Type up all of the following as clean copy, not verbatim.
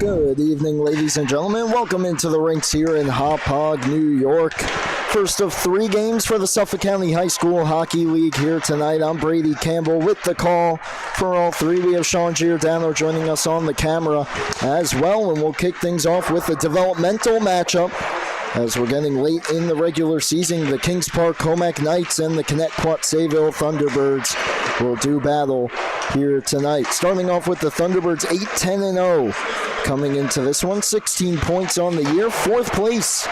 Good evening, ladies and gentlemen. Welcome into the rinks here in Hauppauge, New York. First of 3 games for the Suffolk County High School Hockey League here tonight. I'm Brady Campbell with the call for all 3. We have Sean Giordano joining us on the camera as well, and we'll kick things off with a developmental matchup. As we're getting late in the regular season, the Kings Park Commack Knights and the Connetquot Sayville Thunderbirds will do battle here tonight. Starting off with the Thunderbirds 8-10-0. Coming into this one, 16 points on the year, 4th place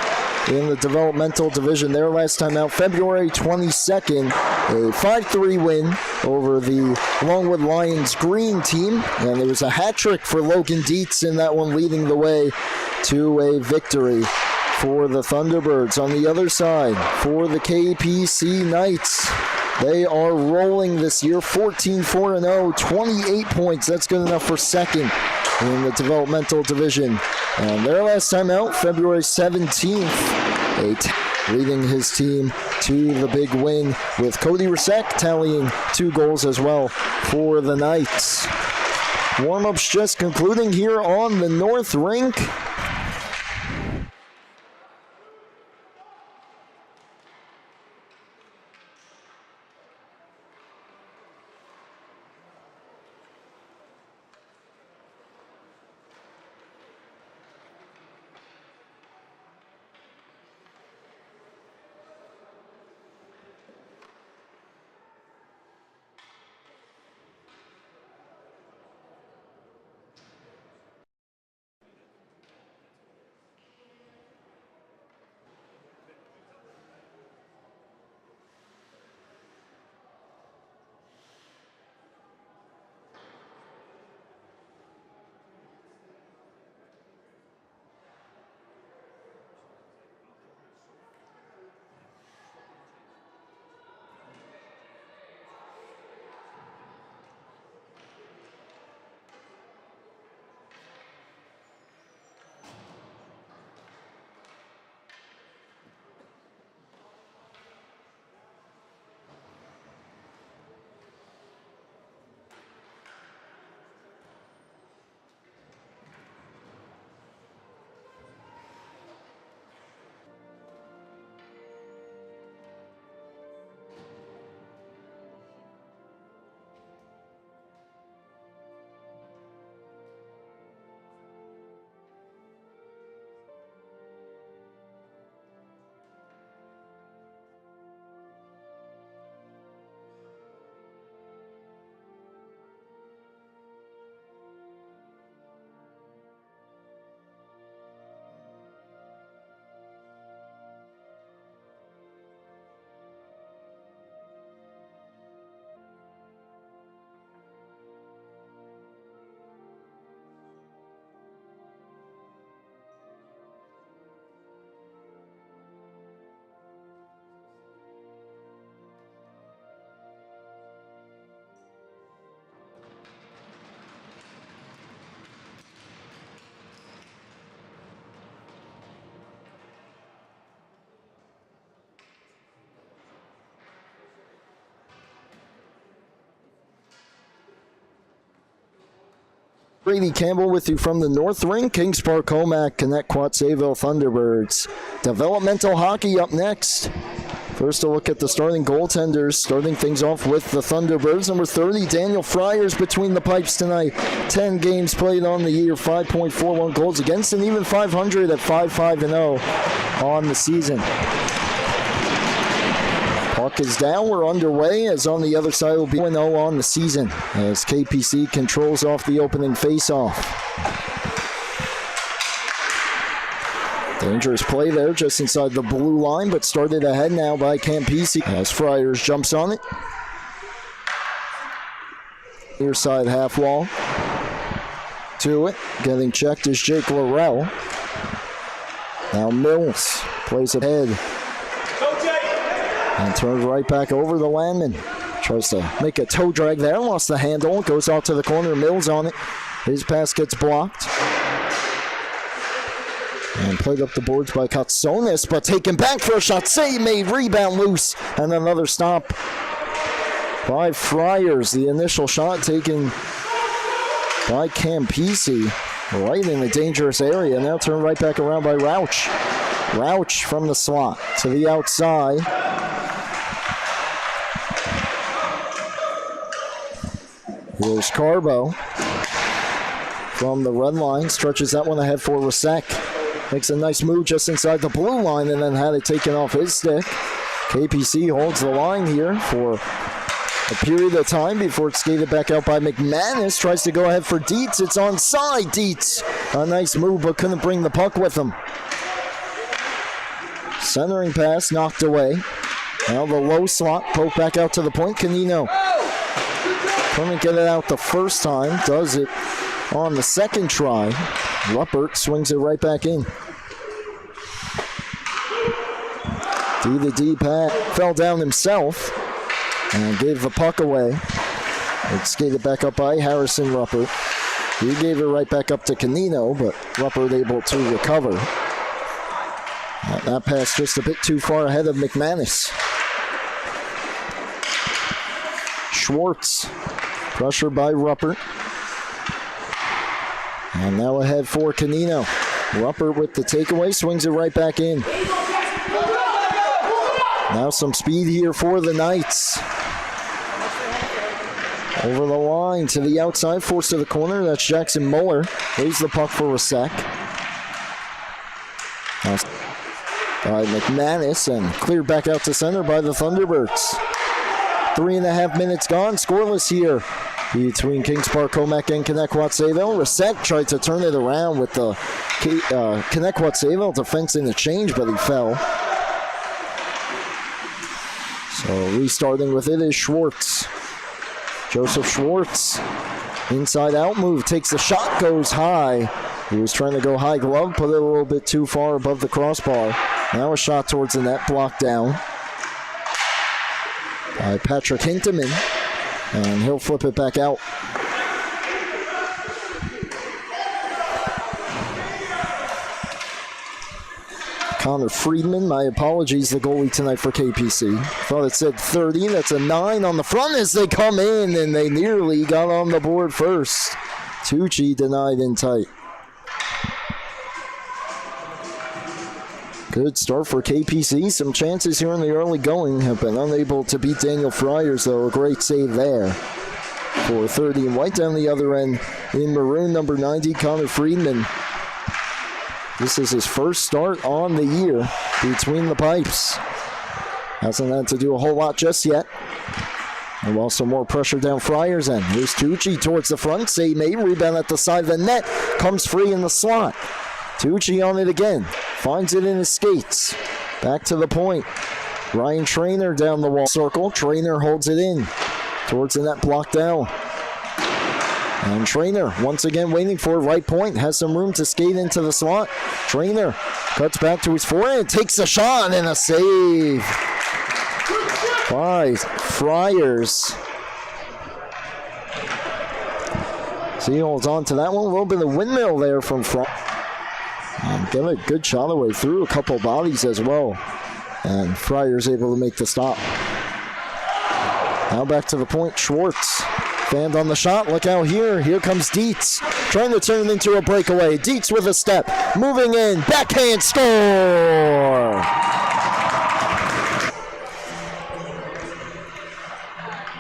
in the developmental division there last time out, February 22nd, a 5-3 win over the Longwood Lions green team, and there was a hat trick for Logan Dietz in that one, leading the way to a victory for the Thunderbirds. On the other side, for the KPC Knights, they are rolling this year, 14-4-0, 28 points. That's good enough for 2nd in the developmental division. And their last time out, February 17th, leading his team to the big win, with Cody Rasek tallying 2 goals as well for the Knights. Warm-ups just concluding here on the North Rink. Brady Campbell with you from the North Ring. Kings Park Commack, Connetquot Sayville Thunderbirds. Developmental hockey up next. First, a look at the starting goaltenders. Starting things off with the Thunderbirds. Number 30, Daniel Friars between the pipes tonight. 10 games played on the year, 5.41 goals against, and even 500 at 5-5-0 on the season. Puck is down. We're underway, as on the other side will be 1-0 on the season as KPC controls off the opening faceoff. Dangerous play there just inside the blue line, but started ahead now by KPC as Friars jumps on it. Near side half wall. To it. Getting checked is Jake Laurel. Now Mills plays ahead. And turned right back over the Landman. Tries to make a toe drag there. Lost the handle. Goes out to the corner. Mills on it. His pass gets blocked. And played up the boards by Katsonis, but taken back for a shot. Save made. Rebound loose. And another stop by Friars. The initial shot taken by Campisi. right in the dangerous area. Now turned right back around by Rauch. Rauch from the slot to the outside. Here's Carbo from the red line. Stretches that one ahead for Rasek. Makes a nice move just inside the blue line and then had it taken off his stick. KPC holds the line here for a period of time before it's skated back out by McManus. Tries to go ahead for Dietz. It's onside. Dietz, a nice move, but couldn't bring the puck with him. Centering pass knocked away. Now the low slot, poke back out to the point. Canino couldn't get it out the first time. Does it on the second try. Ruppert swings it right back in. D Pat fell down himself and gave the puck away. It skated back up by Harrison Ruppert. He gave it right back up to Canino, but Ruppert able to recover. That pass just a bit too far ahead of McManus. Schwartz, pressure by Ruppert. And now ahead for Canino. Ruppert with the takeaway, swings it right back in. Now some speed here for the Knights. Over the line to the outside, forced to the corner. That's Jackson Muller. Leaves the puck for Rasek. By McManus and cleared back out to center by the Thunderbirds. 3.5 minutes gone, scoreless here between Kings Park, Commack, and Connetquot Sayville. Rasek tried to turn it around with the Connetquot Sayville defense in the change, but he fell. So restarting with it is Schwartz. Joseph Schwartz, inside out move, takes the shot, goes high. He was trying to go high glove, put it a little bit too far above the crossbar. Now a shot towards the net, blocked down by Patrick Hinteman, and he'll flip it back out. Connor Friedman, my apologies, the goalie tonight for KPC. Thought it said 30, that's a 9 on the front as they come in, and they nearly got on the board first. Tucci denied in tight. Good start for KPC. Some chances here in the early going. Have been unable to beat Daniel Friars, though. A great save there for 30. And right down the other end in maroon, number 90, Connor Friedman. This is his first start on the year between the pipes. Hasn't had to do a whole lot just yet. And while some more pressure down Friars' end. Here's Tucci towards the front. Save made. Rebound at the side of the net. Comes free in the slot. Tucci on it again. Finds it in his skates. Back to the point. Ryan Trainer down the wall circle. Trainer holds it in. Towards the net, blocked down. And Trainer once again waiting for right point. Has some room to skate into the slot. Trainer cuts back to his forehand. Takes a shot and a save by Friars. So he holds on to that one. A little bit of windmill there from Friars. And get a good shot away through a couple bodies as well. And Friars able to make the stop. Now back to the point. Schwartz fanned on the shot. Look out here. Here comes Dietz. Trying to turn it into a breakaway. Dietz with a step. Moving in. Backhand score.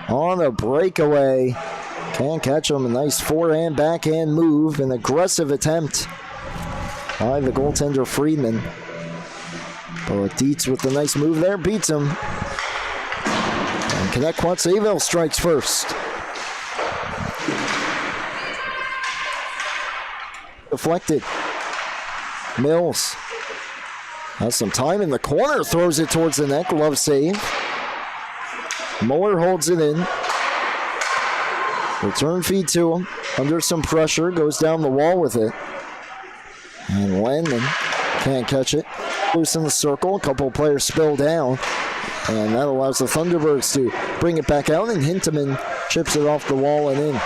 On a breakaway. Can't catch him. A nice forehand, backhand move. An aggressive attempt by the goaltender Friedman. But Dietz with the nice move there beats him. And Connetquot Sayville strikes first. Deflected. Mills has some time in the corner, throws it towards the net. Glove save. Muller holds it in. Return feed to him. Under some pressure, goes down the wall with it. And Landman can't catch it. Loose in the circle. A couple of players spill down. And that allows the Thunderbirds to bring it back out. And Hinteman chips it off the wall and in.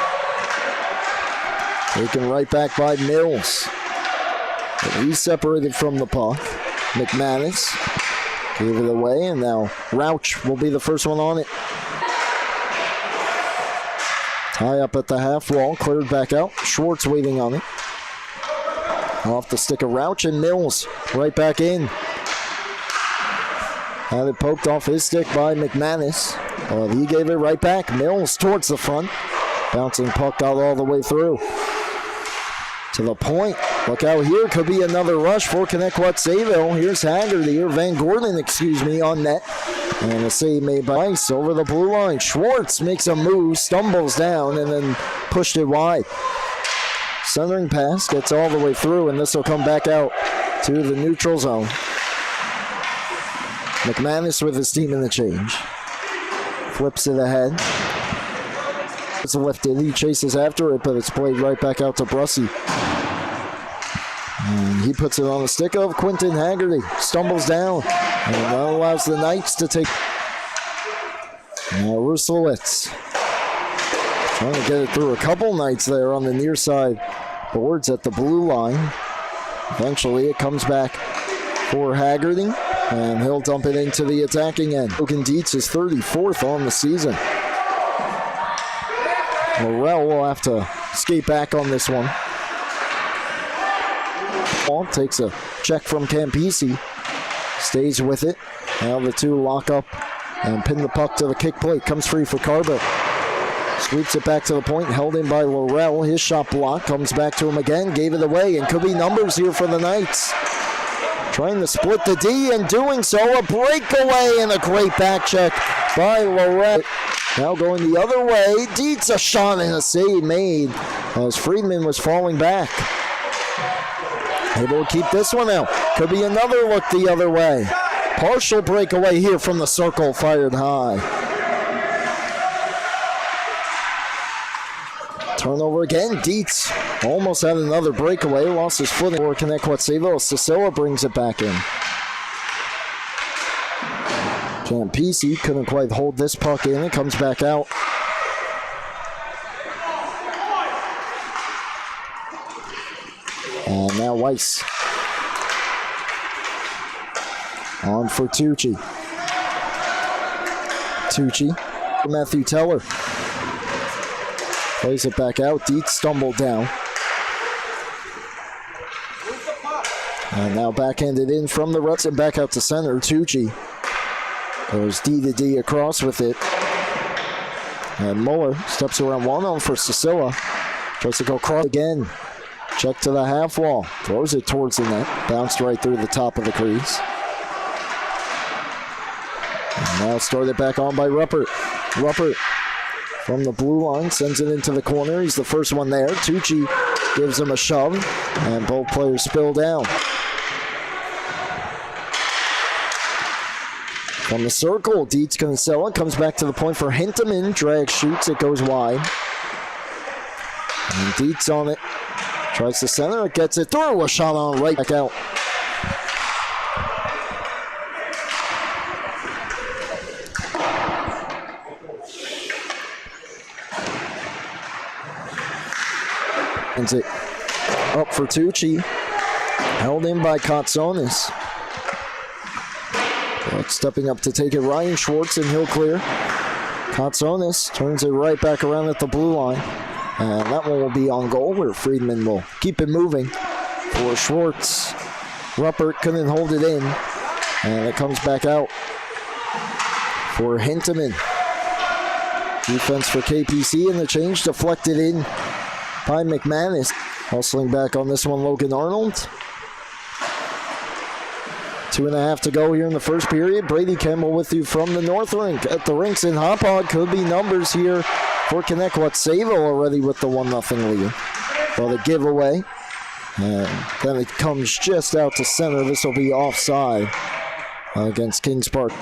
Taken right back by Mills. But he's separated from the puck. McManus gave it away. And now Rauch will be the first one on it. Tie up at the half wall. Cleared back out. Schwartz waiting on it. Off the stick of Rauch, and Mills right back in. Had it poked off his stick by McManus. Well, he gave it right back. Mills towards the front. Bouncing puck got all the way through. To the point. Look out here. Could be another rush for Connetquot Sayville. Here's Haggerty, or Van Gordon, on net. And a save made by Ice over the blue line. Schwartz makes a move, stumbles down, and then pushed it wide. Centering pass gets all the way through, and this will come back out to the neutral zone. McManus with his team in the change. Flips it ahead. It's lifted. He chases after it, but it's played right back out to Brussy. And he puts it on the stick of Quentin Haggerty. Stumbles down. And that allows the Knights to take. Now Ruslowitz trying to get it through a couple Knights there on the near side boards at the blue line. Eventually it comes back for Haggerty. And he'll dump it into the attacking end. Logan Dietz is 34th on the season. Morrell will have to skate back on this one. Ball takes a check from Campisi. Stays with it. Now the two lock up and pin the puck to the kick plate. Comes free for Carbo. Sweeps it back to the point. Held in by Laurel. His shot blocked. Comes back to him again. Gave it away. And could be numbers here for the Knights. Trying to split the D and doing so. A breakaway and a great back check by Lorette. Now going the other way. Dietz a shot and a save made as Friedman was falling back. Able to keep this one out. Could be another look the other way. Partial breakaway here from the circle. Fired high. Turnover again. Dietz almost had another breakaway. Lost his footing for Connetquot Sayville. Cicilla brings it back in. Campisi couldn't quite hold this puck in. It comes back out. And now Weiss. On for Tucci. Matthew Teller. Plays it back out. Dietz stumbled down. And now backhanded in from the ruts and back out to center. Tucci goes D to D across with it. And Muller steps around one on for Cicilla. Tries to go cross again. Check to the half wall. Throws it towards the net. Bounced right through the top of the crease. And now started back on by Ruppert. Ruppert from the blue line sends it into the corner. He's the first one there. Tucci gives him a shove. And both players spill down. From the circle, Dietz Kinsella comes back to the point for Hinteman. Drag shoots, it goes wide. And Dietz on it. Tries to center, it gets it through. A shot on right back out. Ends it up for Tucci. Held in by Kotsonis. Stepping up to take it, Ryan Schwartz, and he'll clear. Kotsonis turns it right back around at the blue line. And that one will be on goal, where Friedman will keep it moving for Schwartz. Ruppert couldn't hold it in. And it comes back out for Hinteman. Defense for KPC, and the change deflected in by McManus. Hustling back on this one, Logan Arnold. 2.5 to go here in the first period. Brady Campbell with you from the North Rink. At the rinks in Hopog, could be numbers here for Connetquot Sayville already with the 1-0 lead. Well, the giveaway. And then it comes just out to center. This will be offside against Kings Park.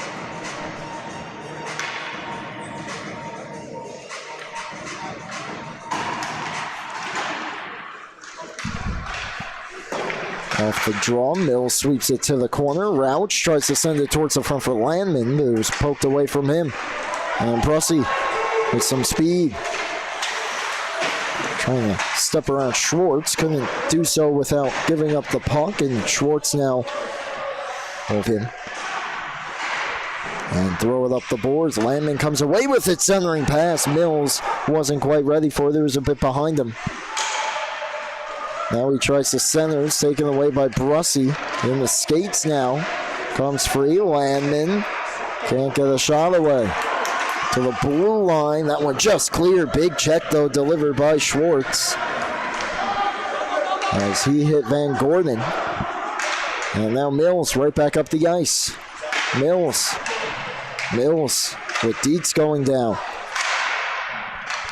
Off the draw, Mills sweeps it to the corner. Rauch tries to send it towards the front for Landman, but it was poked away from him. And Brussy with some speed. Trying to step around Schwartz. Couldn't do so without giving up the puck, and Schwartz now open. And throw it up the boards. Landman comes away with it, centering pass. Mills wasn't quite ready for it. There was a bit behind him. Now he tries to center. It's taken away by Brussy. In the skates now. Comes free. Landman can't get a shot away. To the blue line. That one just cleared. Big check, though, delivered by Schwartz. As he hit Van Gordon. And now Mills right back up the ice. Mills with Dietz going down.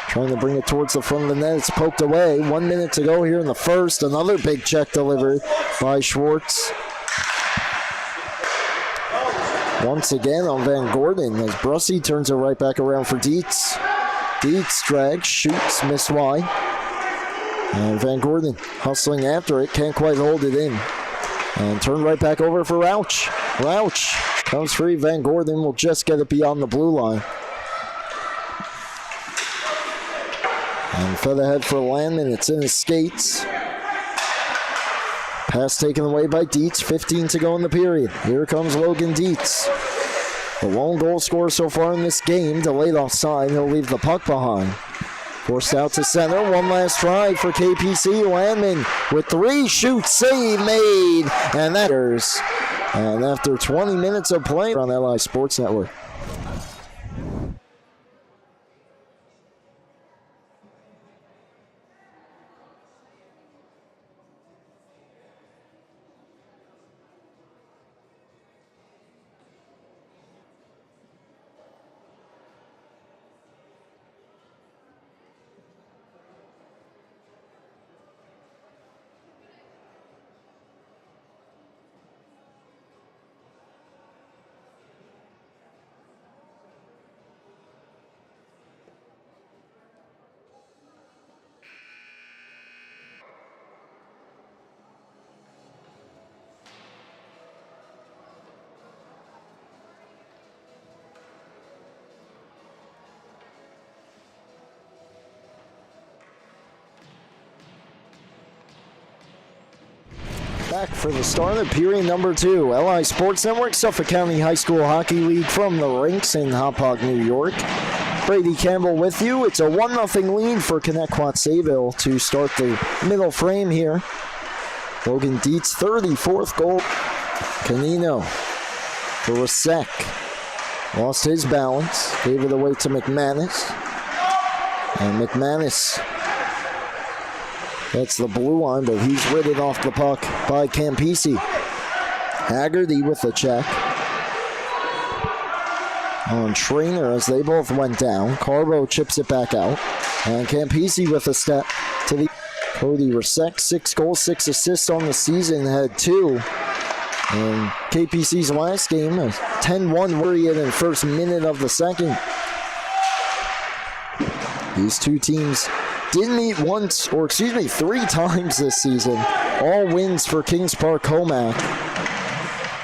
Trying to bring it towards the front of the net. It's poked away. 1 minute to go here in the first. Another big check delivered by Schwartz. Once again on Van Gordon as Brussy turns it right back around for Dietz. Dietz drags, shoots, missed wide. And Van Gordon hustling after it. Can't quite hold it in. And turn right back over for Rauch. Rauch comes free. Van Gordon will just get it beyond the blue line. And fed ahead for Landman. It's in his skates. Pass taken away by Dietz. 15 to go in the period. Here comes Logan Dietz. The lone goal scorer so far in this game. Delayed offside. He'll leave the puck behind. Forced out to center. One last try for KPC. Landman with 3 shoots. Save made. And that is. And after 20 minutes of play on LI Sports Network. Back for the start of period number 2. LI Sports Network, Suffolk County High School Hockey League from the rinks in Hauppauge, New York. Brady Campbell with you. It's a 1-0 lead for Connetquot Sayville to start the middle frame here. Logan Dietz, 34th goal. Canino for Rasek. Lost his balance. Gave it away to McManus. And McManus gets the blue line, but he's ridden off the puck by Campisi. Haggerty with the check. On Trainer as they both went down. Carbo chips it back out. And Campisi with a step to the Cody Rasek. 6 goals, 6 assists on the season. Had 2. And KPC's last game, a 10-1 period in the first minute of the second. These two teams did meet once, or excuse me, 3 times this season. All wins for Kings Park Commack.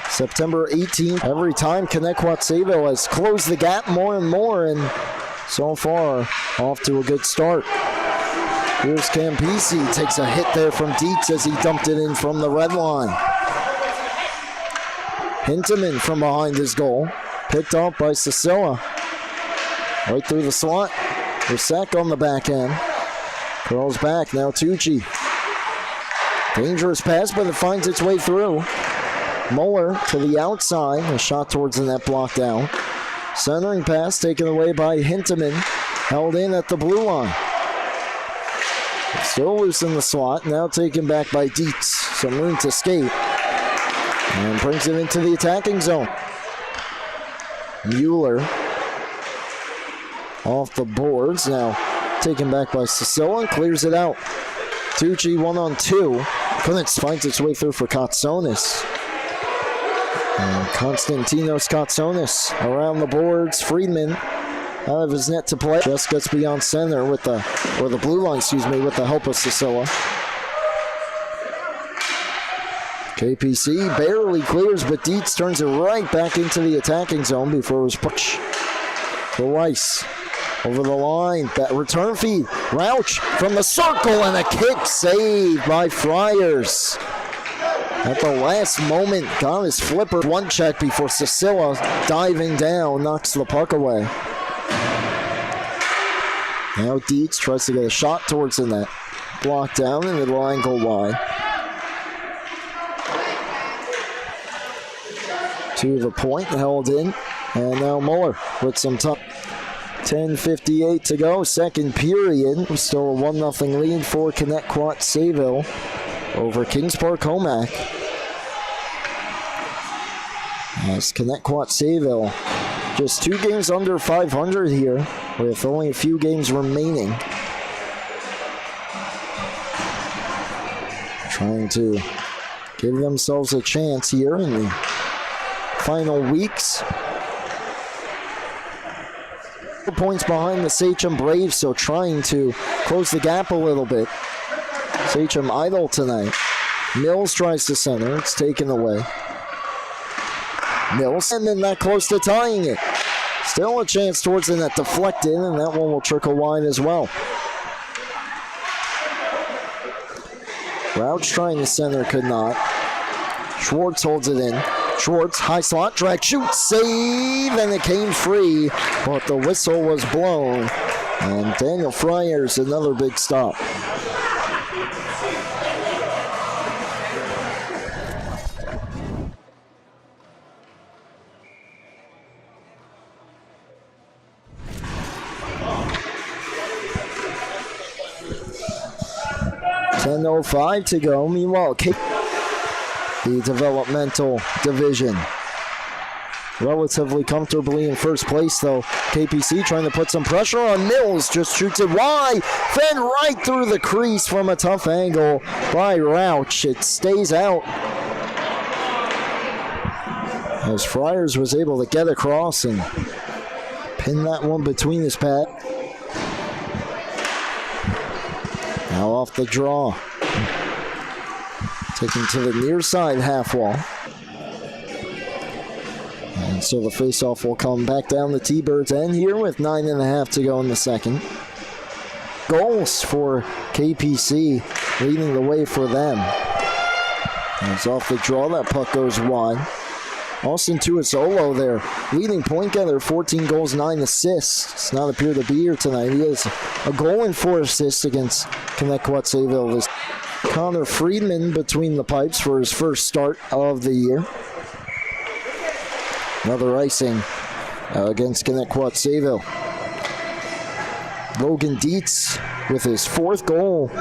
September 18th. Every time Connetquot Sayville has closed the gap more and more, and so far off to a good start. Here's Campisi, takes a hit there from Dietz as he dumped it in from the red line. Hinteman from behind his goal, picked up by Cicilla. Right through the slot. Rasek on the back end. Curls back, now Tucci. Dangerous pass, but it finds its way through. Muller to the outside, a shot towards the net blocked out. Centering pass taken away by Hinteman, held in at the blue line. Still loose in the slot, now taken back by Dietz. Some room to skate. And brings it into the attacking zone. Mueller off the boards, now taken back by Cicilla and clears it out. Tucci 1-on-2. Kunitz finds its way through for Kotsonis. And Konstantinos Kotsonis around the boards. Friedman out of his net to play. Just gets beyond center with the, or the blue line, excuse me, with the help of Cicilla. KPC barely clears, but Dietz turns it right back into the attacking zone before it was pushed for Weiss. Over the line, that return feed. Rauch from the circle and a kick saved by Friars. At the last moment, got his flipper. One check before Cicilla diving down, knocks the puck away. Now Dietz tries to get a shot towards the net. Blocked down and it'll ankle wide. To the point, held in. And now Muller with some time. 10:58 to go, second period. Still a 1-0 lead for Connetquot Sayville over Kings Park Commack. As Connetquot Sayville just 2 games under 500 here, with only a few games remaining. Trying to give themselves a chance here in the final weeks. Points behind the Sachem Braves, so trying to close the gap a little bit. Sachem idle tonight. Mills tries to center. It's taken away. Mills, and then that close to tying it. Still a chance towards the net, deflected, and that one will trickle wide as well. Rauch trying to center, could not. Schwartz holds it in. Schwartz, high slot, drag, shoot, save, and it came free, but the whistle was blown. And Daniel Fryer's another big stop. .10:05 to go. Meanwhile, the developmental division relatively comfortably in first place, though. KPC trying to put some pressure on Mills, just shoots it wide, fed right through the crease from a tough angle by Rauch. It stays out as Friars was able to get across and pin that one between his pad. Now off the draw. Taking to the near side half wall. And so the faceoff will come back down the T-Birds end here with 9.5 to go in the second. Goals for KPC, leading the way for them. As off the draw, that puck goes wide. Austin Tuasolo there, leading point getter, 14 goals, 9 assists. Does not appear to be here tonight. He has a goal and 4 assists against Connetquot Sayville. This Connor Friedman between the pipes for his first start of the year. Another icing against Connetquot Sayville. Logan Dietz with his 4th goal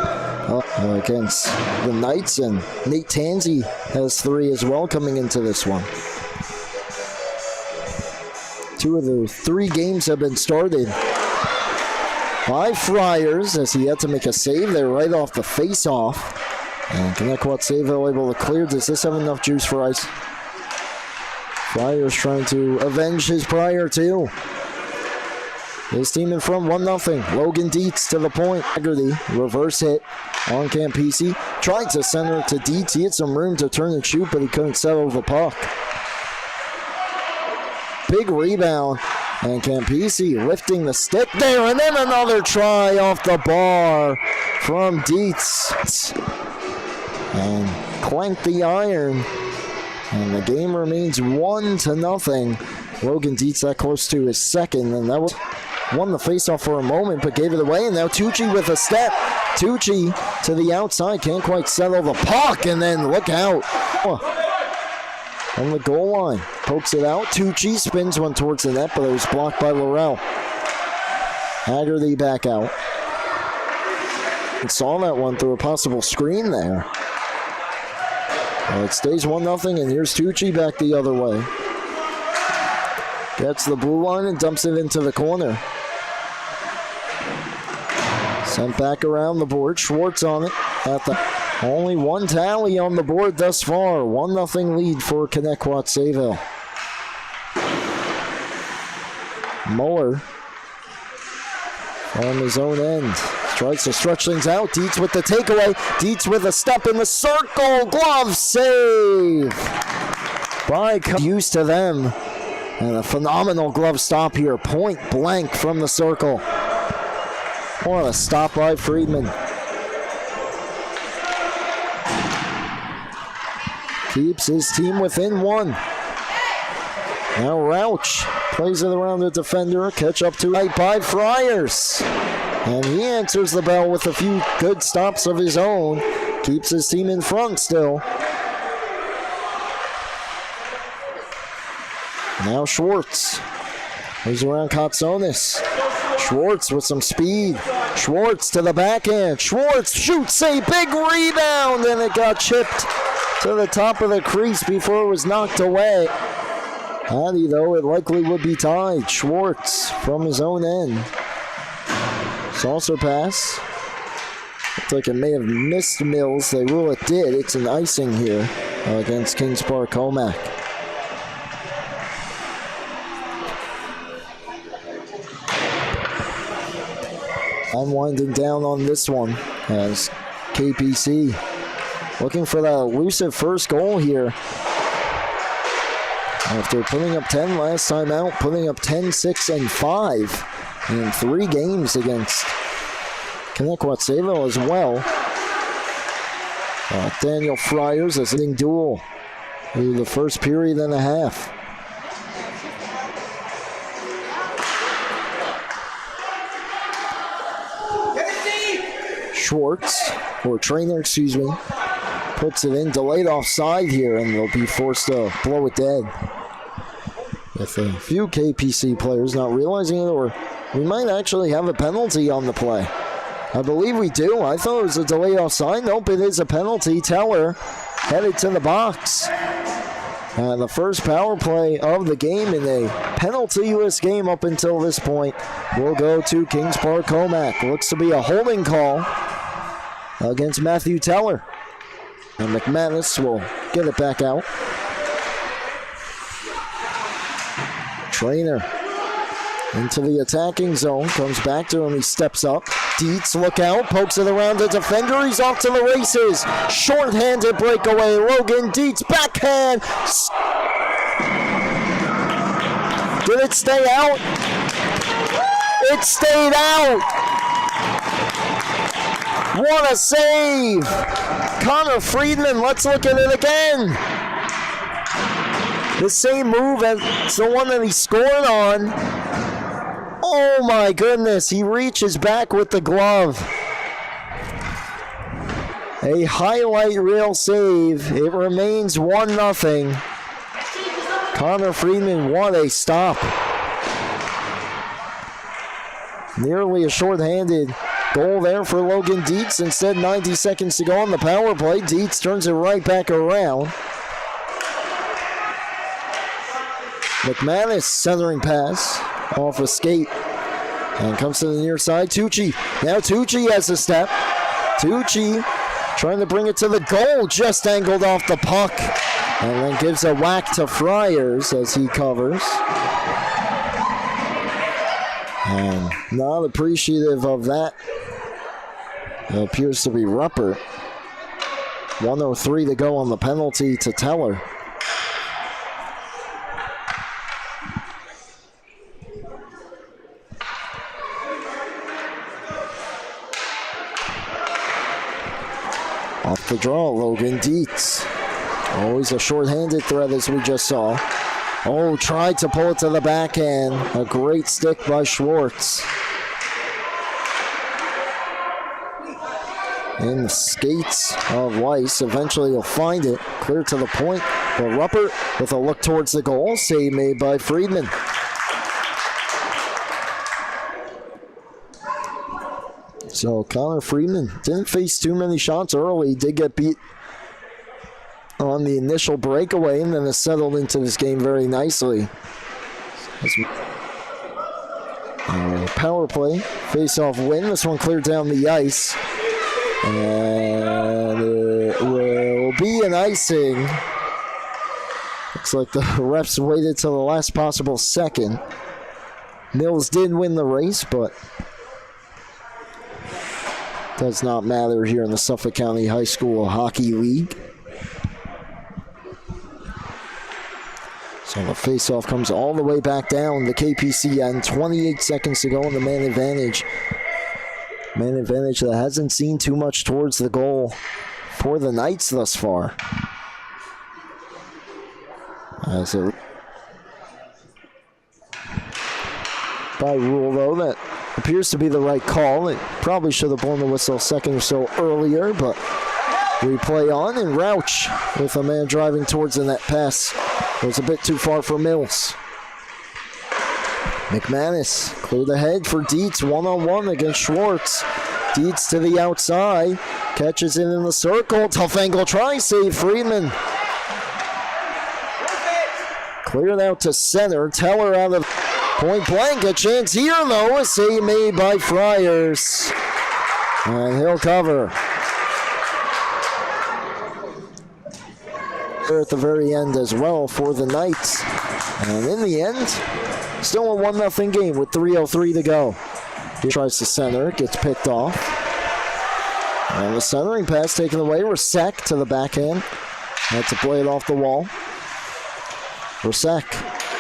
against the Knights, and Nate Tansey has 3 as well coming into this one. 2 of the 3 games have been started by Friars, as he had to make a save there right off the face-off. And Connetquot Sayville able to clear. Does this have enough juice for ice? Friars trying to avenge his prior two. His team in front, 1-0. Logan Dietz to the point. Haggerty, reverse hit on Campisi. Tried to center it to Dietz. He had some room to turn and shoot, but he couldn't settle the puck. Big rebound. And Campisi lifting the stick there, and then another try off the bar from Dietz. And clanked the iron. And the game remains 1-0. Logan Dietz that close to his second, and that was won the faceoff for a moment, but gave it away. And now Tucci with a step. Tucci to the outside, can't quite settle the puck, and then look out. On the goal line, pokes it out. Tucci spins one towards the net, but it was blocked by Laurel. Haggerty back out. And saw that one through a possible screen there. Well, it stays 1-0, and here's Tucci back the other way. Gets the blue line and dumps it into the corner. Sent back around the board. Schwartz on it. At the only one tally on the board thus far. 1-0 lead for Connetquot Sayville. Muller on his own end. Tries to stretch things out. Dietz with the takeaway. Dietz with a step in the circle. Glove save by used to them. And a phenomenal glove stop here. Point blank from the circle. What a stop by Friedman. Keeps his team within 1. Now Rauch plays it around the defender. Catch up to right by Friars. And he answers the bell with a few good stops of his own. Keeps his team in front still. Now Schwartz. Moves around Kotsonis. Schwartz with some speed. Schwartz to the backhand. Schwartz shoots a big rebound, and it got chipped to the top of the crease before it was knocked away. Had he, though, it likely would be tied. Schwartz from his own end. Saucer pass. Looked like it may have missed Mills. They rule it did. It's an icing here against Kings Park Commack. Unwinding down on this one as KPC looking for that elusive first goal here. After putting up 10 last time out, putting up 10, 6, and 5 in 3 games against Connetquot Sayville as well. Daniel Friars is hitting duel through the first period and a half. Schwartz, or Trainer, excuse me, puts it in, delayed offside here, and they'll be forced to blow it dead. With a few KPC players not realizing it, or we might actually have a penalty on the play. I believe we do. I thought it was a delayed offside. Nope, it is a penalty. Teller headed to the box. And the first power play of the game in a penalty-less game up until this point will go to Kings Park Commack. Looks to be a holding call against Matthew Teller. And McManus will get it back out. Trainer into the attacking zone. Comes back to him. He steps up. Dietz, look out. Pokes it around the defender. He's off to the races. Short-handed breakaway. Logan Dietz, backhand. Did it stay out? It stayed out. What a save. Connor Friedman, let's look at it again. The same move as the one that he scored on. Oh my goodness, he reaches back with the glove. A highlight reel save. It remains 1-0. Connor Friedman, what a stop. Nearly a short-handed goal there for Logan Dietz. Instead, 90 seconds to go on the power play. Dietz turns it right back around. McManus centering pass off a skate and comes to the near side. Tucci. Now Tucci has a step. Tucci trying to bring it to the goal. Just angled off the puck. And then gives a whack to Friars as he covers. And not appreciative of that. It appears to be Ruppert. 1:03 to go on the penalty to Teller. Off the draw, Logan Dietz. Always a short-handed threat as we just saw. Oh, tried to pull it to the backhand. A great stick by Schwartz. In the skates of Weiss. Eventually he'll find it. Clear to the point. But Ruppert with a look towards the goal. Save made by Friedman. So Connor Friedman didn't face too many shots early. He did get beat on the initial breakaway and then has settled into this game very nicely. Power play, face-off win. This one cleared down the ice. And it will be an icing. Looks like the refs waited till the last possible second. Mills did win the race, but does not matter here in the Suffolk County High School Hockey League. So the face-off comes all the way back down the KPC end. 28 seconds to go in the man advantage. Man advantage that hasn't seen too much towards the goal for the Knights thus far. As it, by rule, though, that appears to be the right call. It probably should have blown the whistle a second or so earlier, but we play on, and Rauch with a man driving towards the net pass. It was a bit too far for Mills. McManus cleared ahead for Dietz, one-on-one against Schwartz. Dietz to the outside, catches it in the circle. Tough angle try, save Friedman. Cleared out to center. Teller out of point blank. A chance here, though. A save made by Friars. And he'll cover. There at the very end as well for the Knights. And in the end, still a 1-0 game with 3:03 to go. He tries to center, gets picked off. And the centering pass taken away. Rasek to the backhand. Had to play it off the wall. Rasek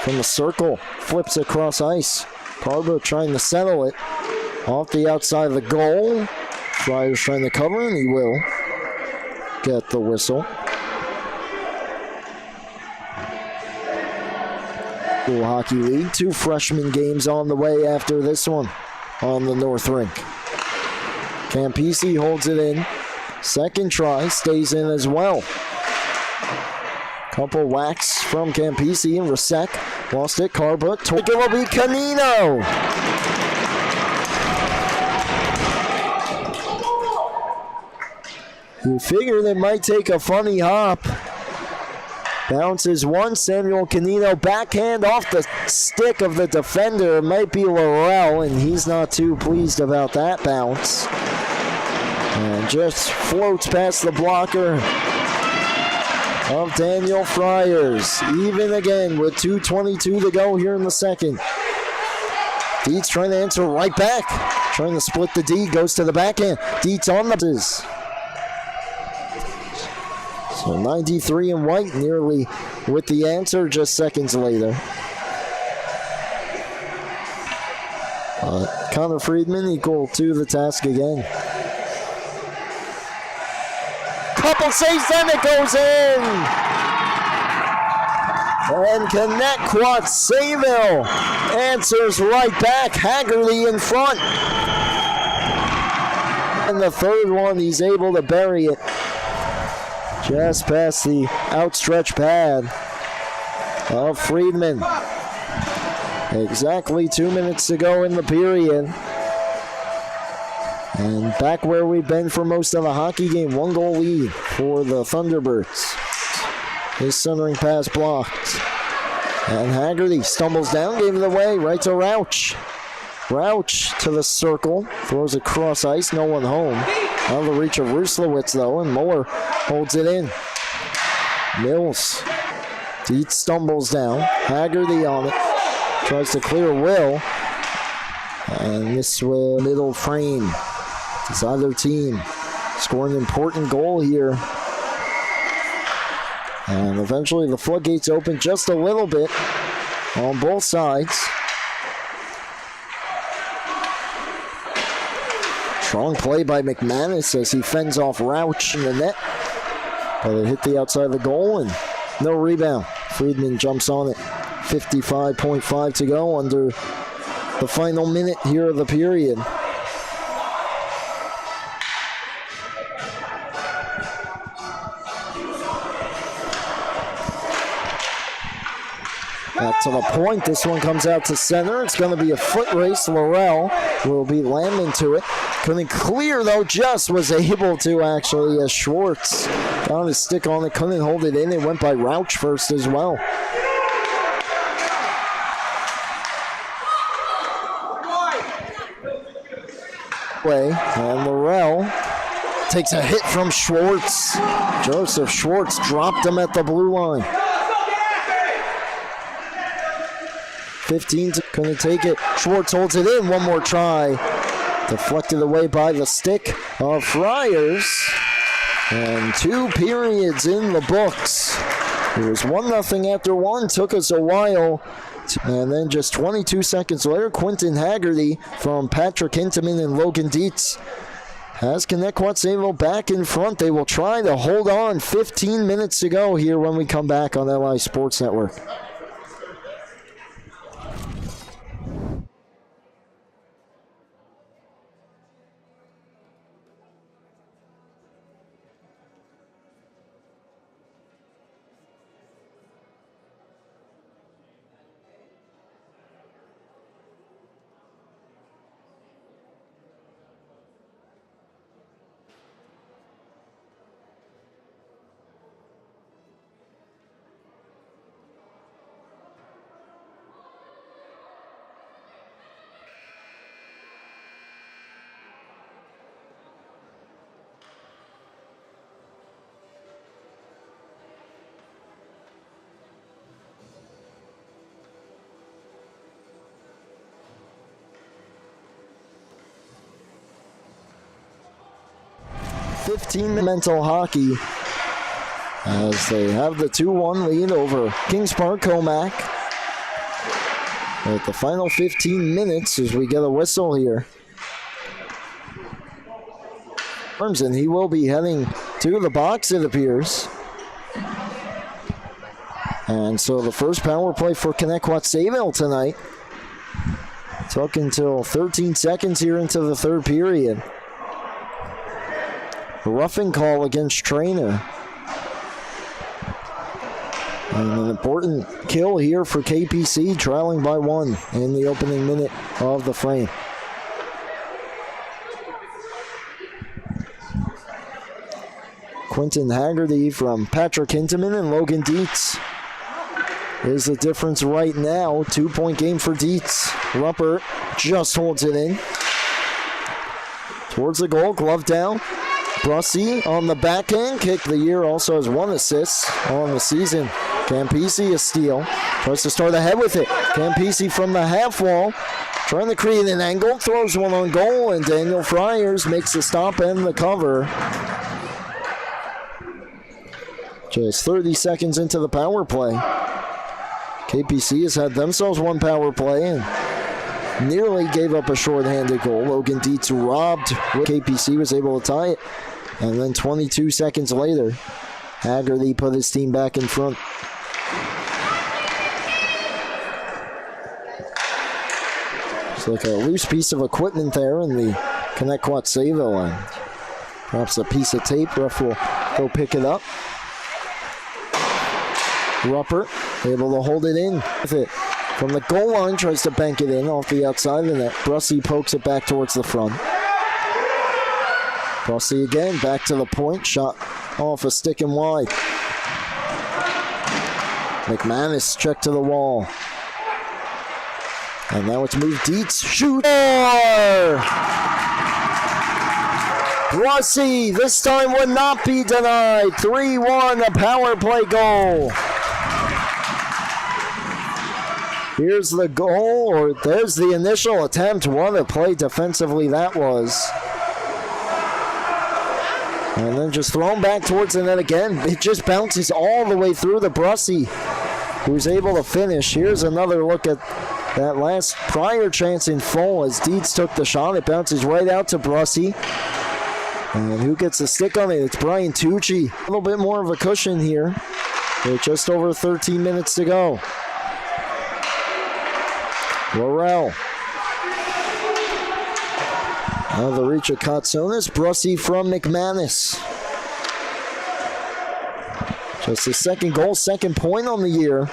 from the circle, flips across ice. Carbo trying to settle it. Off the outside of the goal. Friars trying to cover, and he will get the whistle. School Hockey League, 2 freshman games on the way after this one on the North Rink. Campisi holds it in. Second try, stays in as well. Couple whacks from Campisi and Rasek. Lost it, Carbut. It will be Canino. You figured it might take a funny hop. Bounces one, Samuel Canino, backhand off the stick of the defender. It might be Laurel, and he's not too pleased about that bounce. And just floats past the blocker of Daniel Friars. Even again with 2:22 to go here in the second. Dietz trying to answer right back. Trying to split the D, goes to the backhand. Dietz on the... So 93 in white, nearly with the answer just seconds later. Connor Friedman equal to the task again. Couple saves, then it goes in! And Connetquot Sayville answers right back. Haggerty in front. And the third one, he's able to bury it just past the outstretched pad of Friedman. Exactly 2 minutes to go in the period. And back where we've been for most of the hockey game, 1-goal lead for the Thunderbirds. His centering pass blocked. And Haggerty stumbles down, gave it away, right to Rauch. Rauch to the circle, throws it cross ice, no one home. Out of the reach of Ruslowitz though, and Muller holds it in. Mills. Dietz stumbles down, Haggerty on it. Tries to clear Will. And this will middle frame. This other team scoring an important goal here. And eventually the floodgates open just a little bit on both sides. Strong play by McManus as he fends off Rauch in the net. But it hit the outside of the goal and no rebound. Friedman jumps on it. 55.5 to go under the final minute here of the period. Back to the point. This one comes out to center. It's going to be a foot race. Laurel will be landing to it. Couldn't clear, though. Just was able to, actually, as Schwartz got his stick on it. Couldn't hold it in. It went by Rauch first as well. And Laurel takes a hit from Schwartz. Joseph Schwartz dropped him at the blue line. 15 couldn't take it. Schwartz holds it in. One more try. Deflected away by the stick of Friars. And 2 periods in the books. It was 1-0 after one. Took us a while. And then just 22 seconds later, Quentin Haggerty from Patrick Hinteman and Logan Dietz has Connetquot Sayville back in front. They will try to hold on. 15 minutes to go here when we come back on LI Sports Network. 15 mental hockey as they have the 2-1 lead over Kings Park Commack. At the final 15 minutes as we get a whistle here. And he will be heading to the box, it appears. And so the first power play for Connetquot Sayville tonight. Took until 13 seconds here into the third period. A roughing call against Trainer. And an important kill here for KPC, trailing by 1 in the opening minute of the frame. Quentin Haggerty from Patrick Hinteman and Logan Dietz is the difference right now. 2-point game for Dietz. Ruppert just holds it in. Towards the goal, glove down. Brussy on the backhand, kick of the year, also has 1 assist on the season. Campisi a steal, tries to start ahead with it. Campisi from the half wall, trying to create an angle, throws one on goal, and Daniel Friars makes the stop and the cover. Just 30 seconds into the power play. KPC has had themselves 1 power play and nearly gave up a short-handed goal. Logan Dietz robbed. KPC was able to tie it. And then 22 seconds later, Haggerty put his team back in front. It's like a loose piece of equipment there in the Connetquot Sayville end. Perhaps a piece of tape. Ref will go pick it up. Ruppert able to hold it in with it. From the goal line, tries to bank it in off the outside of the net. Brussy pokes it back towards the front. Brussy again, back to the point. Shot off a stick and wide. McManus check to the wall. And now it's moved Dietz. Shoot! Brussy this time would not be denied. 3-1, a power play goal. Here's the goal, or there's the initial attempt. What a play defensively that was. And then just thrown back towards the net again. It just bounces all the way through the Brussy, who's able to finish. Here's another look at that last prior chance in full as Dietz took the shot. It bounces right out to Brussy. And who gets the stick on it? It's Brian Tucci. A little bit more of a cushion here with just over 13 minutes to go. Laurel. Now the reach of Kotsonis. Brussy from McManus. Just his second goal, second point on the year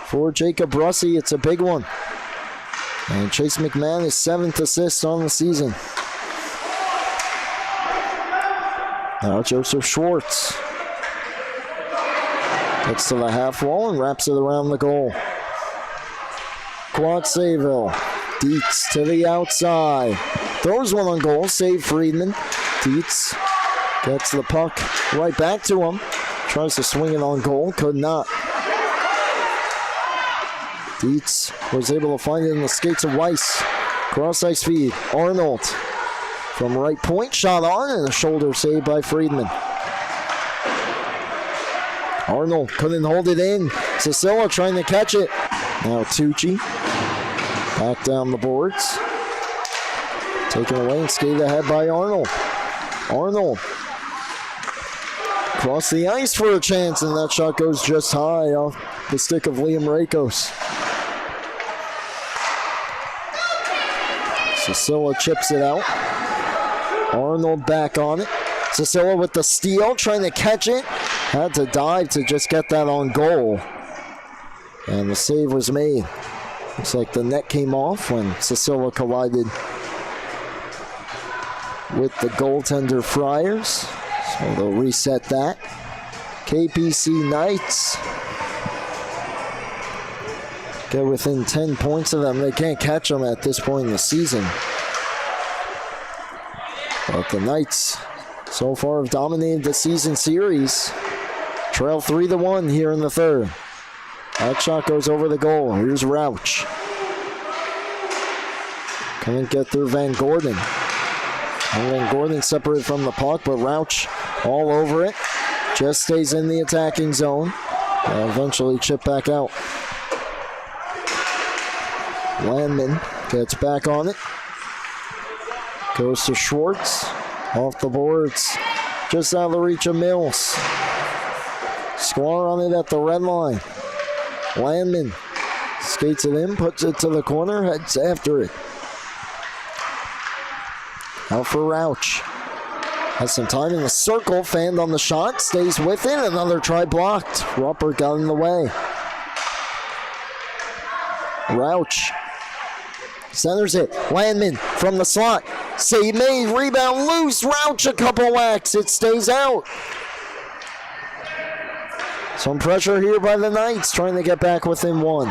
for Jacob Brussy. It's a big one. And Chase McManus, 7th assist on the season. Now Joseph Schwartz gets to the half wall and wraps it around the goal. Quad Sayville. Dietz to the outside. Throws one on goal. Save Friedman. Dietz gets the puck right back to him. Tries to swing it on goal. Could not. Dietz was able to find it in the skates of Weiss. Cross ice feed. Arnold from right point. Shot on and a shoulder save by Friedman. Arnold couldn't hold it in. Cicilla trying to catch it. Now Tucci. Back down the boards. Taken away and skated ahead by Arnold. Arnold. Across the ice for a chance, and that shot goes just high off the stick of Liam Rakos. Cicilla chips it out. Arnold back on it. Cicilla with the steal, trying to catch it. Had to dive to just get that on goal. And the save was made. Looks like the net came off when Cicilla collided with the goaltender Friars. So they'll reset that. KPC Knights get within 10 points of them. They can't catch them at this point in the season. But the Knights so far have dominated the season series. Trail 3-1 here in the third. That shot goes over the goal. Here's Rauch. Couldn't get through Van Gordon. And then Gordon separated from the puck, but Rauch all over it. Just stays in the attacking zone. Eventually chip back out. Landman gets back on it. Goes to Schwartz. Off the boards. Just out of the reach of Mills. Score on it at the red line. Landman skates it in, puts it to the corner, heads after it. Out for Rauch. Has some time in the circle, fanned on the shot, stays with it, another try blocked. Rupert got in the way. Rauch centers it. Landman from the slot. Save made, rebound loose. Rauch a couple whacks, it stays out. Some pressure here by the Knights, trying to get back within one.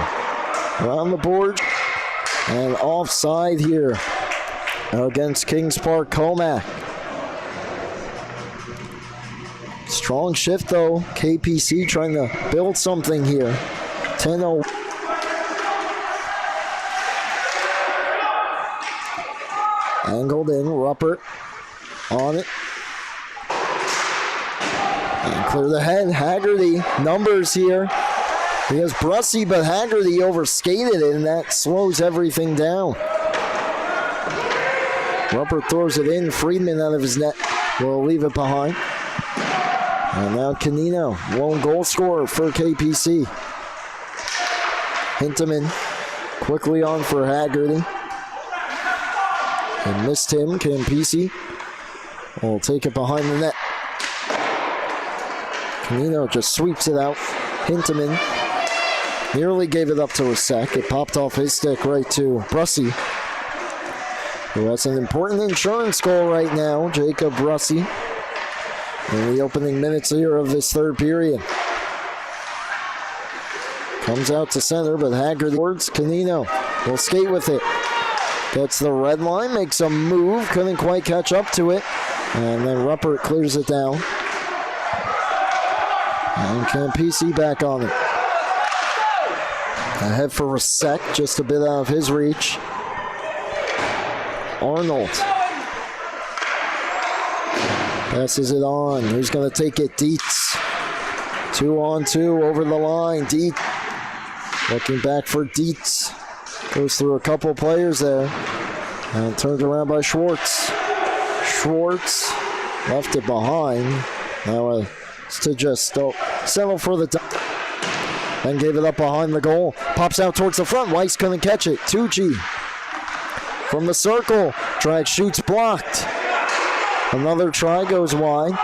Around the board, and offside here against Kings Park Commack. Strong shift though, KPC trying to build something here. 10-0. Angled in, Rupert on it. And clear the head, Haggerty, numbers here. He has Brussy, but Haggerty overskated it, and that slows everything down. Rupert throws it in, Friedman out of his net will leave it behind. And now Canino, lone goal scorer for KPC. Hinteman quickly on for Haggerty. And missed him, Campisi will take it behind the net. Canino just sweeps it out. Hinteman nearly gave it up to Rasek. It popped off his stick right to Brussy, who has an important insurance goal right now, Jacob Brussy, in the opening minutes here of this third period. Comes out to center, but Haggerty towards Canino. Will skate with it. Gets the red line, makes a move, couldn't quite catch up to it. And then Rupert clears it down. And Campisi back on it. Ahead for Rasek, just a bit out of his reach. Arnold passes it on. Who's going to take it? Dietz. 2-on-2 over the line. Dietz looking back for Dietz. Goes through a couple players there. And turned around by Schwartz. Schwartz left it behind. Now it's to just settle for the then gave it up behind the goal. Pops out towards the front. Weiss couldn't catch it. Tucci from the circle. Drag shoots blocked. Another try goes wide.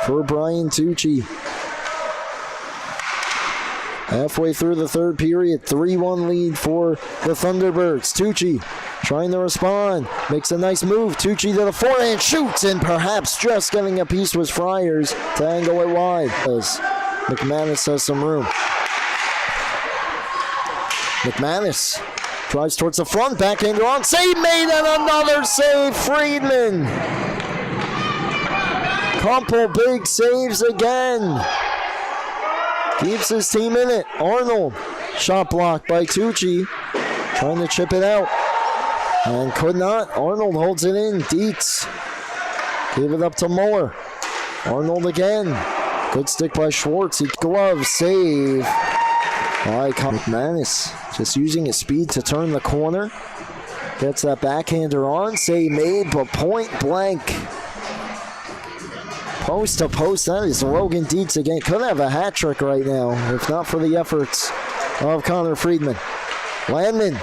For Brian Tucci. Halfway through the third period, 3-1 lead for the Thunderbirds. Tucci trying to respond, makes a nice move. Tucci to the forehand, shoots, and perhaps just getting a piece was Friars to angle it wide as McManus has some room. McManus drives towards the front, backhander on, save made, and another save, Friedman. Couple big saves again. Keeps his team in it. Arnold, shot blocked by Tucci, trying to chip it out. And could not. Arnold holds it in. Dietz gave it up to Muller. Arnold again. Good stick by Schwartz. He glove save by McManus. Just using his speed to turn the corner. Gets that backhander on. Save made, but point blank. Post to post. That is Logan Dietz again. Could have a hat trick right now, if not for the efforts of Connor Friedman. Landman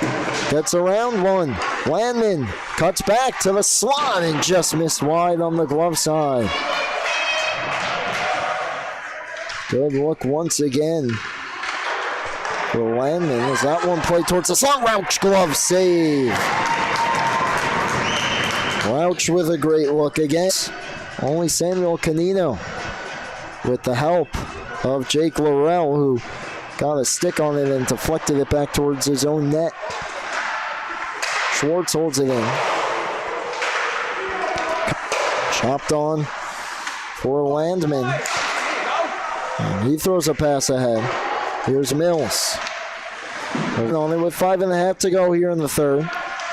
gets around one. Landman cuts back to the slot and just missed wide on the glove side. Good look once again for Landman as that one played towards the slot. Rauch glove save. Rauch with a great look again. Only Samuel Canino with the help of Jake Laurel, who got a stick on it and deflected it back towards his own net. Schwartz holds it in. Chopped on for Landman. And he throws a pass ahead. Here's Mills. On it with 5.5 to go here in the third.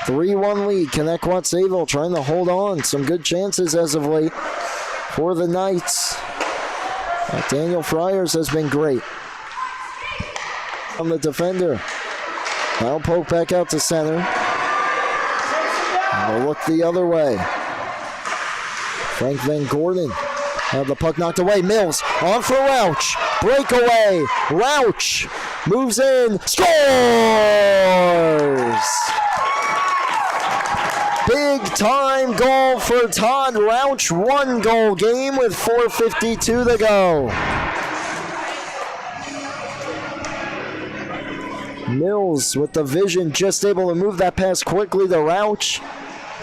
3-1 lead. Connetquot Sayville trying to hold on. Some good chances as of late for the Knights. Daniel Friars has been great on the defender. Now poke back out to center. And they'll look the other way. Frank Van Gordon had the puck knocked away. Mills on for Rauch. Breakaway. Rauch moves in. Scores! Big time goal for Todd Rauch. 1-goal game with 4:52 to go. Mills with the vision, just able to move that pass quickly to Rauch.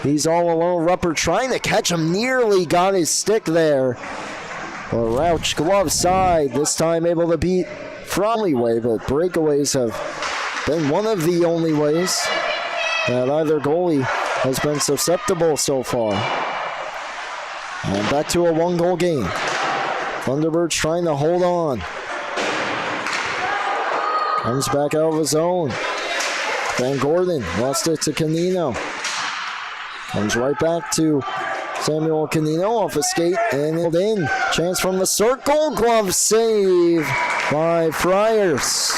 He's all alone. Rupper trying to catch him, nearly got his stick there. But Rauch glove side, this time able to beat Fromley, but breakaways have been one of the only ways that either goalie has been susceptible so far. And back to a 1-goal game. Thunderbirds trying to hold on. Comes back out of his zone. Van Gordon lost it to Canino. Comes right back to Samuel Canino off a skate and in. Chance from the circle. Glove save by Friars.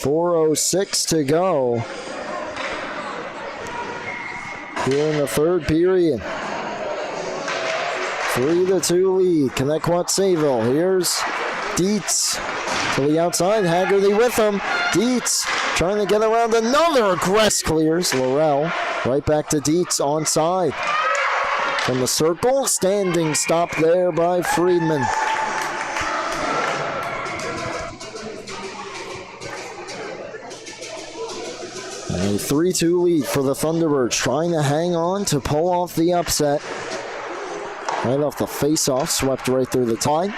.406 to go here in the third period. 3-2 lead. Connetquot Sayville. Here's Dietz to the outside. Haggerty with him. Dietz trying to get around another aggressive. Clears Laurel. Right back to Dietz onside. From the circle. Standing stop there by Friedman. A 3-2 lead for the Thunderbirds, trying to hang on to pull off the upset. Right off the face-off, swept right through the tie.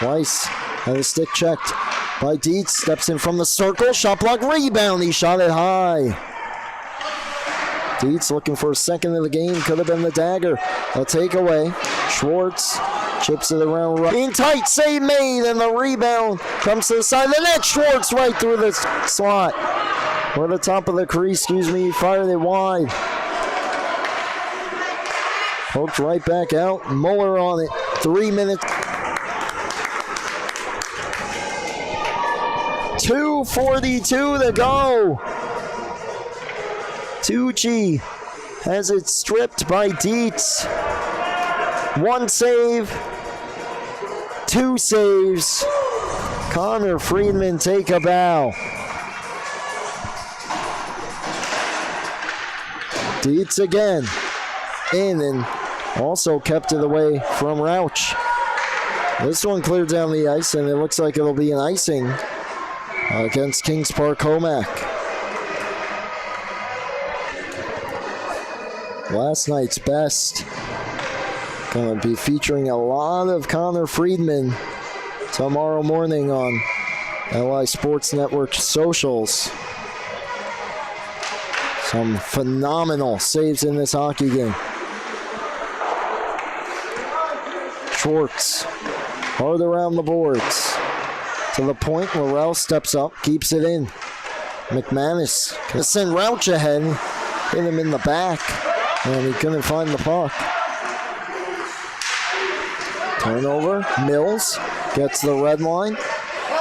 Weiss had his stick checked by Dietz, steps in from the circle, shot block, rebound, he shot it high. Dietz looking for a second of the game, could have been the dagger. A takeaway, Schwartz chips it around right. In tight, save made, and the rebound comes to the side of the net. Schwartz right through the slot. Or the top of the crease, fired it wide. Poked right back out. Muller on it. 3 minutes. 2:42 to go. Tucci has it stripped by Dietz. 1 save, 2 saves. Connor Friedman take a bow. Dietz again. In and also kept it away from Rauch. This one cleared down the ice, and it looks like it'll be an icing against Kings Park Commack. Last night's best. Going to be featuring a lot of Connor Friedman tomorrow morning on LI Sports Network socials. Some phenomenal saves in this hockey game. Schwartz, hard around the boards. To the point, Laurel steps up, keeps it in. McManus can send Rauch ahead, hit him in the back, and he couldn't find the puck. Turnover, Mills gets the red line,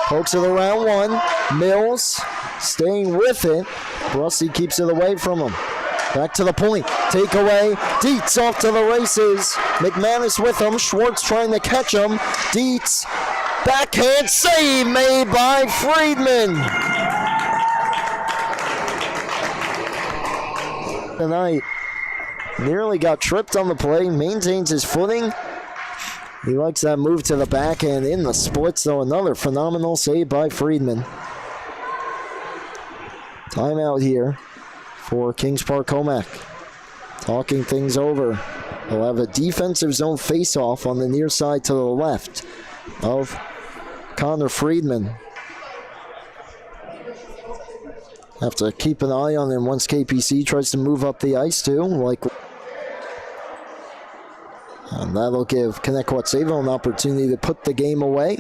pokes it around one. Mills staying with it. Brussi keeps it away from him. Back to the point, takeaway. Dietz off to the races. McManus with him. Schwartz trying to catch him. Dietz, backhand save made by Friedman. Tonight, nearly got tripped on the play, maintains his footing. He likes that move to the backhand in the splits, though. Another phenomenal save by Friedman. Timeout here for Kings Park Commack. Talking things over. They'll have a defensive zone face-off on the near side to the left of Connor Friedman. Have to keep an eye on him once KPC tries to move up the ice too. And that'll give Connetquot Sayville an opportunity to put the game away.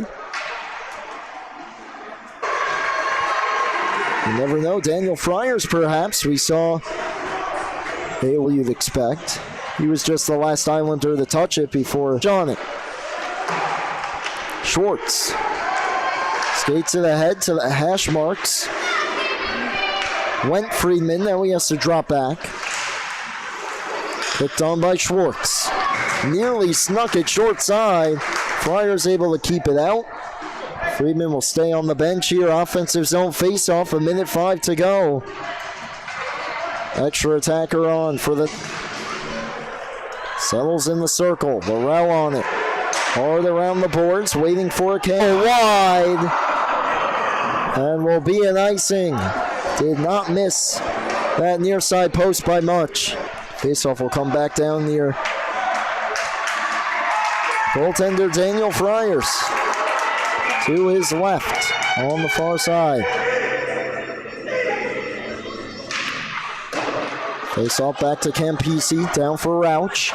You never know. Daniel Friars, perhaps. We saw Hale, you'd expect. He was just the last Islander to touch it before Johnny. Schwartz skates it ahead to the hash marks. Went Friedman, now he has to drop back. Picked on by Schwartz. Nearly snuck it short side. Friars able to keep it out. Friedman will stay on the bench here. Offensive zone face-off, 1:05 to go. Extra attacker on for the... Settles in the circle. Burrell on it. Hard around the boards, waiting for a kick. Wide. And will be an icing. Did not miss that near side post by much. Faceoff will come back down near goaltender Daniel Friars. To his left on the far side. Faceoff back to Campisi, down for Rauch.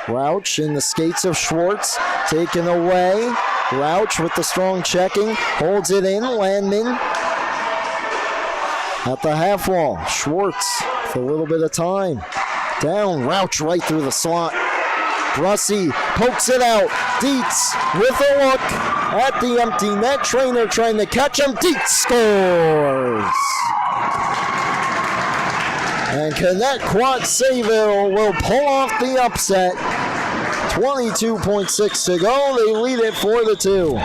Rauch in the skates of Schwartz, taken away. Rauch with the strong checking, holds it in, Landman. At the half wall, Schwartz for a little bit of time. Down, Rauch right through the slot. Brussy pokes it out. Dietz with a look at the empty net. Trainer trying to catch him. Dietz scores! And Connetquot Sayville will pull off the upset. 22.6 to go. They lead it 4-2.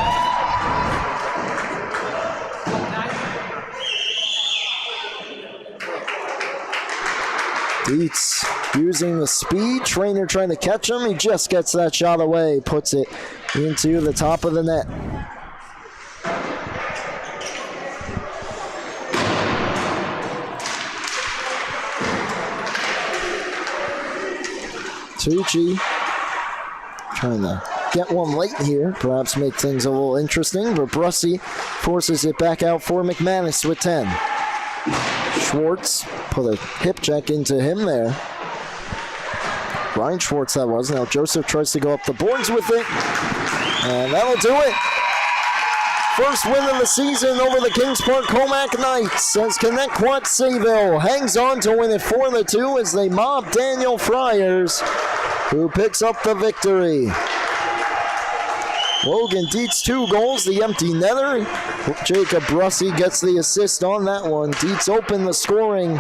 Dietz using the speed. Trainer trying to catch him. He just gets that shot away. Puts it into the top of the net. Tucci trying to get one late here. Perhaps make things a little interesting. But Brussy forces it back out for McManus with 10. Schwartz put a hip check into him there. Ryan Schwartz that was. Now Joseph tries to go up the boards with it. And that'll do it. First win of the season over the Kings Park Commack Knights as Connetquot Sayville hangs on to win it 4-2 as they mob Daniel Friars, who picks up the victory. Logan Dietz 2 goals, the empty netter. Jacob Brussy gets the assist on that one. Dietz opened the scoring.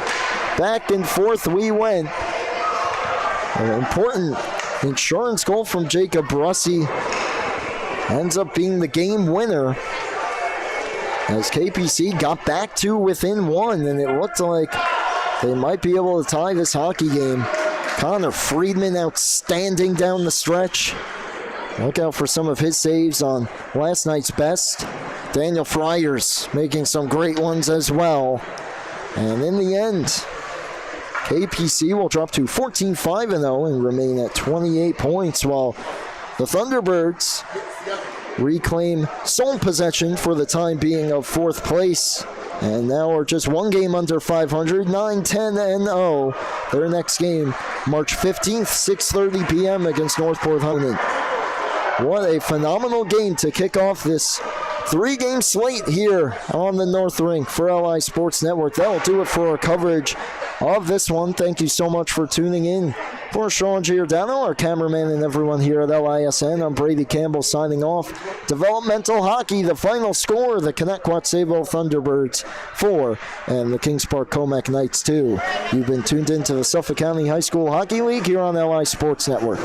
Back and forth we went. An important insurance goal from Jacob Brussy ends up being the game winner as KPC got back to within one, and it looked like they might be able to tie this hockey game. Connor Friedman outstanding down the stretch. Look out for some of his saves on last night's best. Daniel Friars making some great ones as well. And in the end, KPC will drop to 14-5-0 and remain at 28 points, while the Thunderbirds reclaim sole possession for the time being of fourth place. And now are just one game under 500, 9-10-0. Their next game, March 15th, 6:30 p.m. against Northport Honan. What a phenomenal game to kick off this three-game slate here on the North Rink for LI Sports Network. That'll do it for our coverage of this one. Thank you so much for tuning in. For Sean Giordano, our cameraman, and everyone here at LISN, I'm Brady Campbell signing off. Developmental hockey, the final score, the Connetquot Sayville Thunderbirds 4 and the Kings Park Commack Knights 2. You've been tuned into the Suffolk County High School Hockey League here on LI Sports Network.